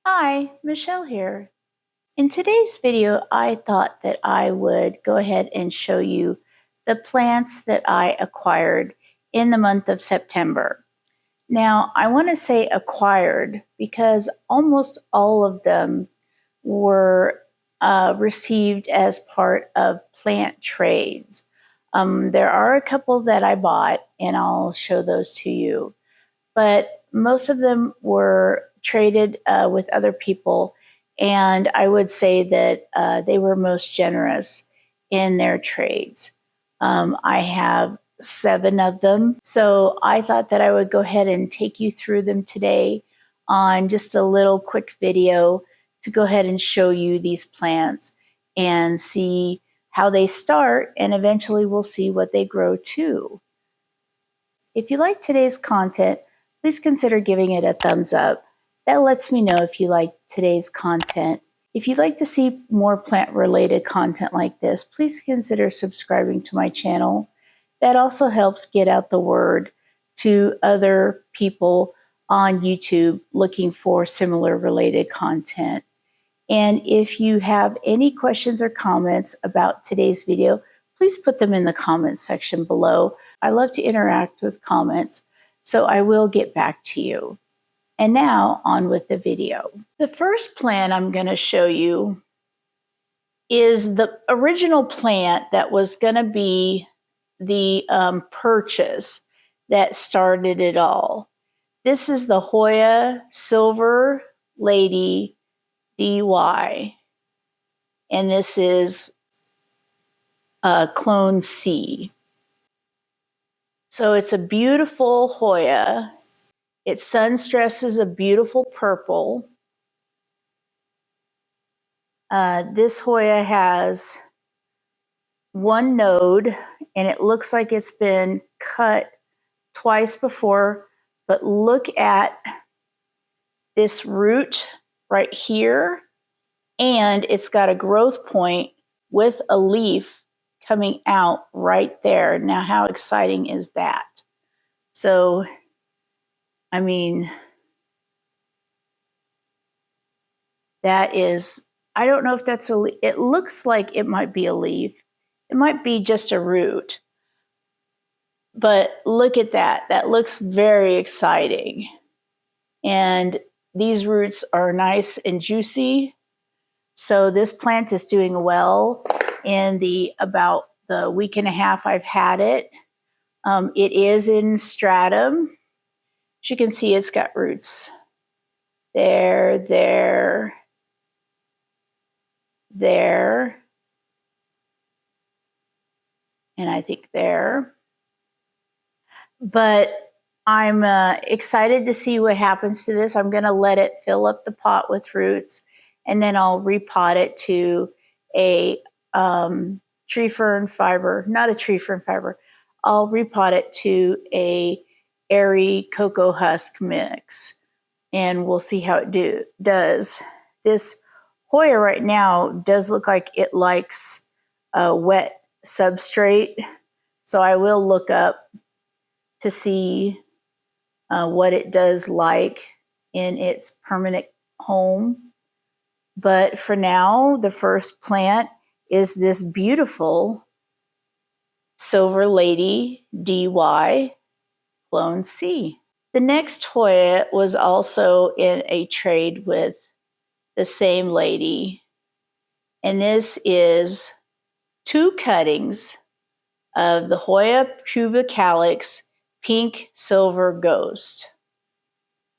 Hi, Michelle here. In today's video, I thought that I would go ahead and show you the plants that I acquired in the month of September. Now, I want to say acquired because almost all of them were received as part of plant trades. There are a couple that I bought, and I'll show those to you, but most of them were traded with other people, and I would say that they were most generous in their trades. I have 7 of them, so I thought that I would go ahead and take you through them today on just a little quick video to go ahead and show you these plants and see how they start, and eventually we'll see what they grow to. If you like today's content, please consider giving it a thumbs up. That lets me know if you like today's content. If you'd like to see more plant-related content like this, please consider subscribing to my channel. That also helps get out the word to other people on YouTube looking for similar related content. And if you have any questions or comments about today's video, please put them in the comments section below. I love to interact with comments, so I will get back to you. And now on with the video. The first plant I'm going to show you is the original plant that was going to be the purchase that started it all. This is the Hoya Silver Lady DY, and this is clone C. So it's a beautiful Hoya. Its sun stress is a beautiful purple. This Hoya has 1 node, and it looks like it's been cut twice before, but look at this root right here, and it's got a growth point with a leaf coming out right there. Now, how exciting is that? So, I mean, that is, I don't know if that's a leaf. It looks like it might be a leaf. It might be just a root. But look at that. That looks very exciting. And these roots are nice and juicy. So this plant is doing well in about the week and a half I've had it. It is in stratum. As you can see, it's got roots there, and I think there. But I'm excited to see what happens to this. I'm going to let it fill up the pot with roots, and then I'll repot it to a tree fern fiber, not a tree fern fiber. I'll repot it to a airy cocoa husk mix, and we'll see how it does. This Hoya right now does look like it likes a wet substrate, so I will look up to see what it does like in its permanent home. But for now, the first plant is this beautiful Silver Lady DY Clone C. The next Hoya was also in a trade with the same lady, and this is 2 cuttings of the Hoya publicalyx Pink Silver Ghost.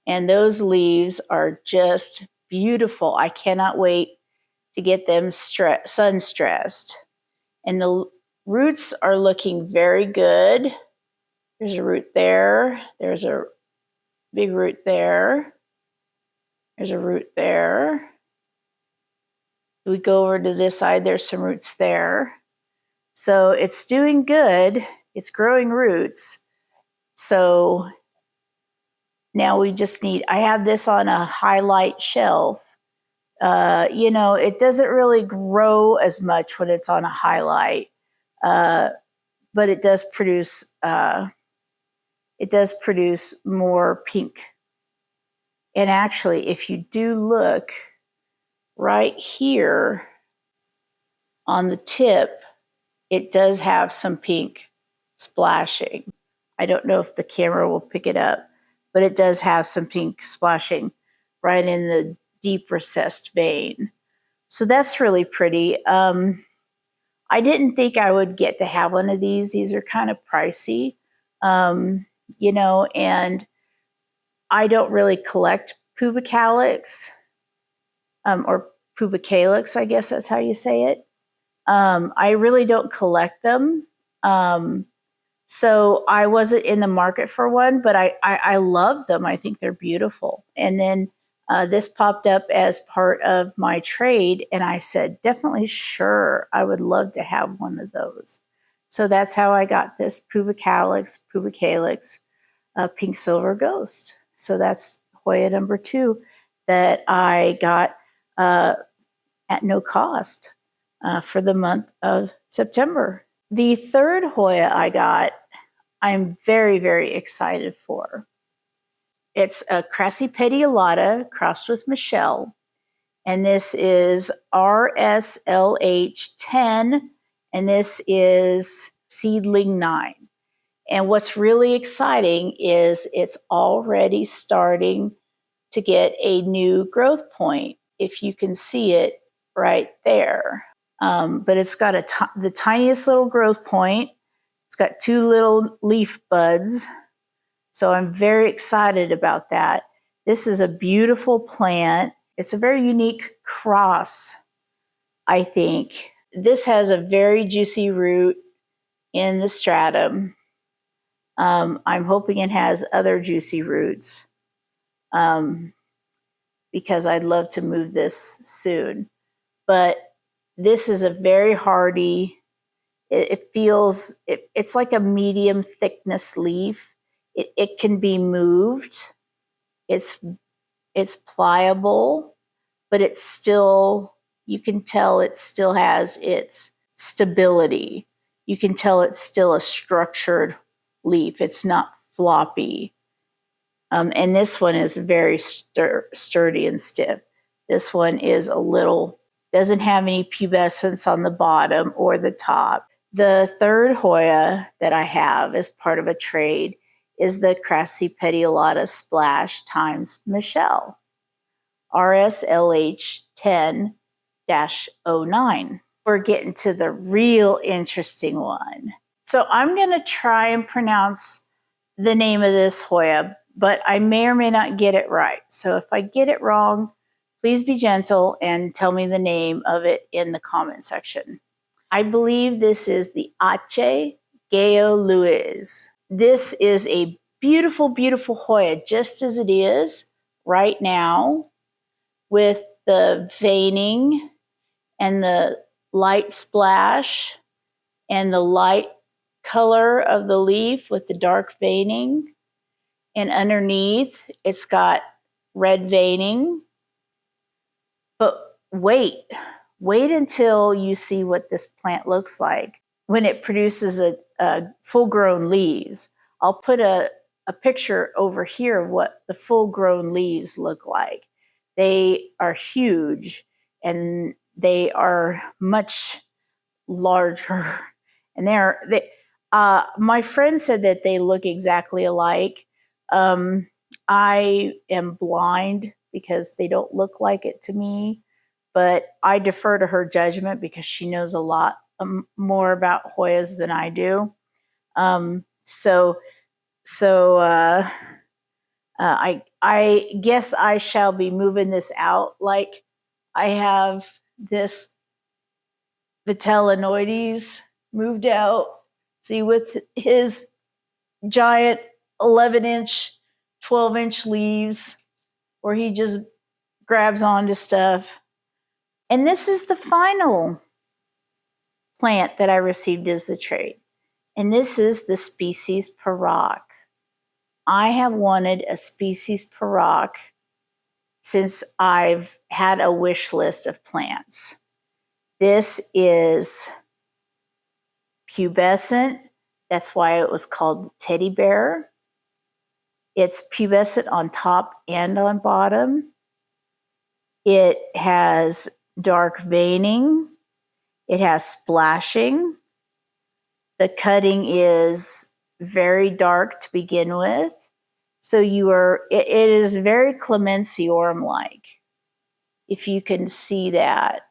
And those leaves are just beautiful. I cannot wait to get them sun stressed. And the roots are looking very good. There's a root there. There's a big root there. There's a root there. We go over to this side, there's some roots there. So it's doing good. It's growing roots. So now we just need, I have this on a highlight shelf. You know, it doesn't really grow as much when it's on a highlight, but it does produce more pink And actually, if you do look right here on the tip, it does have some pink splashing. I don't know if the camera will pick it up, but it does have some pink splashing right in the deep recessed vein. So that's really pretty. I didn't think I would get to have one of these. These are kind of pricey, you know, and I don't really collect publicalyx, or publicalyx, I guess that's how you say it. I really don't collect them. So I wasn't in the market for one, but I love them. I think they're beautiful. And then this popped up as part of my trade, and I said, definitely sure, I would love to have one of those. So that's how I got this publicalyx pink silver ghost. So that's Hoya number 2 that I got at no cost for the month of September. The third Hoya I got, I'm very, very excited for. It's a crassipetiolata crossed with Michele, and this is RSLH10, and this is seedling 9. And what's really exciting is it's already starting to get a new growth point, if you can see it right there. But it's got the tiniest little growth point. It's got 2 little leaf buds. So I'm very excited about that. This is a beautiful plant. It's a very unique cross, I think. This has a very juicy root in the stratum. I'm hoping it has other juicy roots, because I'd love to move this soon. But this is a very hardy, it's like a medium thickness leaf. It can be moved. It's pliable, but it's still, you can tell it still has its stability. You can tell it's still a structured leaf. It's not floppy. And this one is very sturdy and stiff. This one is doesn't have any pubescence on the bottom or the top. The third Hoya that I have as part of a trade is the crassipetiolata splash times Michele, RSLH10-09. We're getting to the real interesting one. So I'm going to try and pronounce the name of this Hoya, but I may or may not get it right. So if I get it wrong, please be gentle and tell me the name of it in the comment section. I believe this is the Aceh Gayo Lues. This is a beautiful, beautiful Hoya, just as it is right now, with the veining and the light splash and the light color of the leaf with the dark veining. And underneath, it's got red veining. But wait until you see what this plant looks like when it produces a full-grown leaves. I'll put a picture over here of what the full-grown leaves look like. They are huge, and they are much larger. And my friend said that they look exactly alike. I am blind because they don't look like it to me, but I defer to her judgment because she knows a lot more about Hoyas than I do. I guess I shall be moving this out. Like, I have this Vitellinoides moved out. See, with his giant 11-inch, 12-inch leaves where he just grabs onto stuff. And this is the final plant that I received as the trade. And this is the species Perak. I have wanted a species Perak since I've had a wish list of plants. This is pubescent. That's why it was called teddy bear. It's pubescent on top and on bottom. It has dark veining. It has splashing. The cutting is very dark to begin with. So it is very Clemensiorum-like, if you can see that.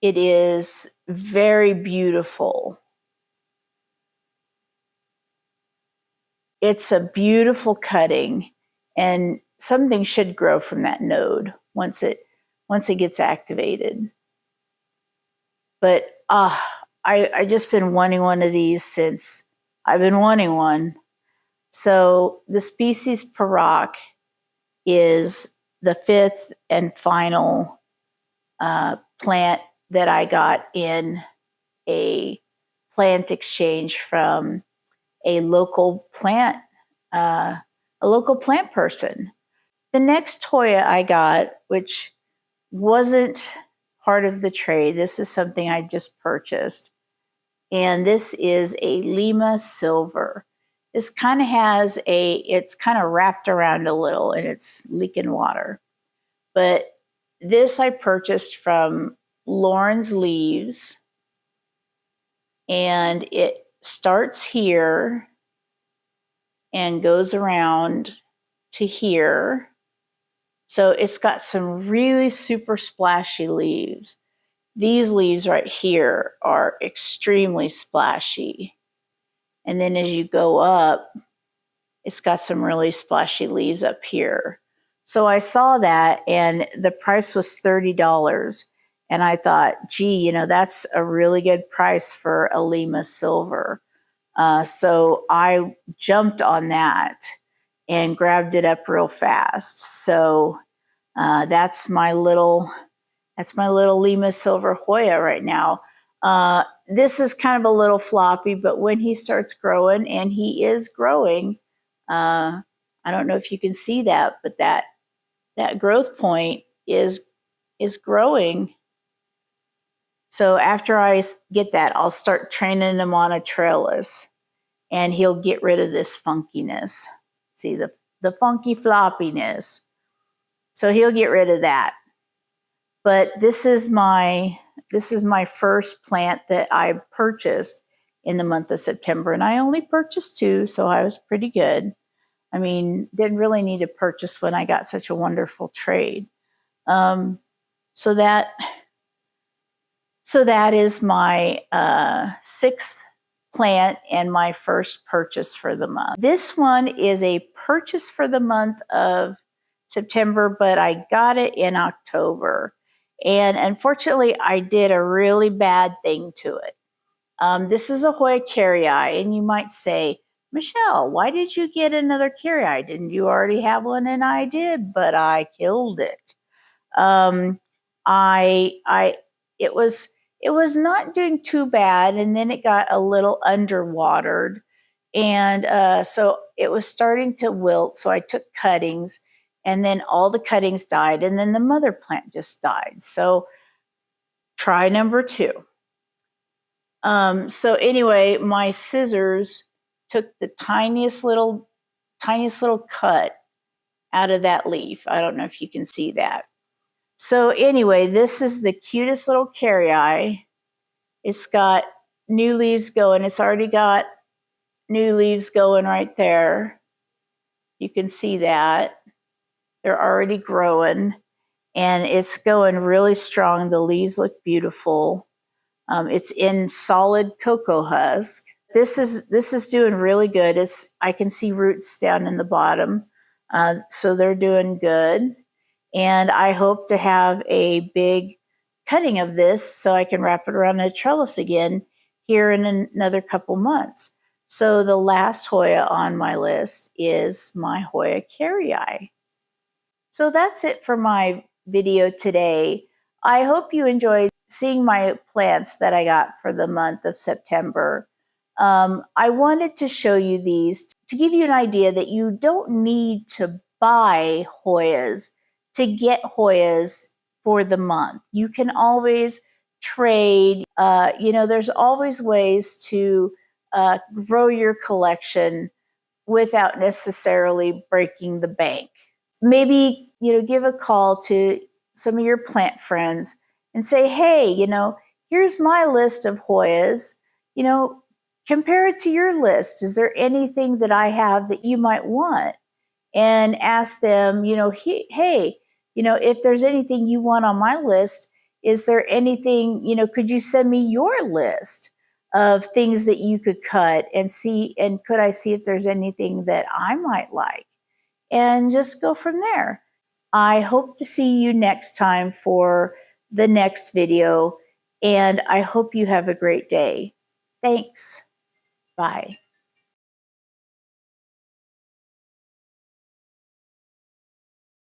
It is very beautiful. It's a beautiful cutting, and something should grow from that node once it gets activated. But I just been wanting one of these since I've been wanting one. So the species Perak is the fifth and final plant that I got in a plant exchange from a local plant person. The next Hoya I got, which wasn't part of the trade, this is something I just purchased, and this is a Lima silver. This kind of has it's kind of wrapped around a little and it's leaking water. But this I purchased from Lauren's Leaves, and it starts here and goes around to here. So it's got some really super splashy leaves. These leaves right here are extremely splashy. And then as you go up, it's got some really splashy leaves up here. So I saw that, and the price was $30. And I thought, gee, that's a really good price for a Lima silver. So I jumped on that and grabbed it up real fast. So that's my little Lima silver Hoya right now. This is kind of a little floppy, but when he starts growing, and he is growing, I don't know if you can see that, but that growth point is growing. So after I get that, I'll start training him on a trellis, and he'll get rid of this funkiness. See the funky floppiness. So he'll get rid of that. But this is my first plant that I purchased in the month of September, and I only purchased 2, so I was pretty good. I mean, didn't really need to purchase when I got such a wonderful trade. So that is my 6th plant and my first purchase for the month. This one is a purchase for the month of September, but I got it in October. And unfortunately, I did a really bad thing to it. This is a Hoya carrii, and you might say, Michelle, why did you get another carrii? Didn't you already have one? And I did, but I killed it. It was not doing too bad, and then it got a little underwatered, and so it was starting to wilt. So I took cuttings, and then all the cuttings died, and then the mother plant just died. So try number 2. So anyway, my scissors took the tiniest little cut out of that leaf. I don't know if you can see that. So anyway, this is the cutest little carrii. It's got new leaves going. It's already got new leaves going right there. You can see that. They're already growing, and it's going really strong. The leaves look beautiful. It's in solid cocoa husk. This is doing really good. I can see roots down in the bottom, so they're doing good. And I hope to have a big cutting of this so I can wrap it around a trellis again here in another couple months. So the last Hoya on my list is my Hoya carrii. So that's it for my video today. I hope you enjoyed seeing my plants that I got for the month of September. I wanted to show you these to give you an idea that you don't need to buy Hoyas to get Hoyas for the month. You can always trade. There's always ways to grow your collection without necessarily breaking the bank. Maybe, give a call to some of your plant friends and say, hey, here's my list of Hoyas. Compare it to your list. Is there anything that I have that you might want? And ask them, hey, if there's anything you want on my list, is there anything, could you send me your list of things that you could cut and see, and could I see if there's anything that I might like? And just go from there. I hope to see you next time for the next video, and I hope you have a great day. Thanks. Bye.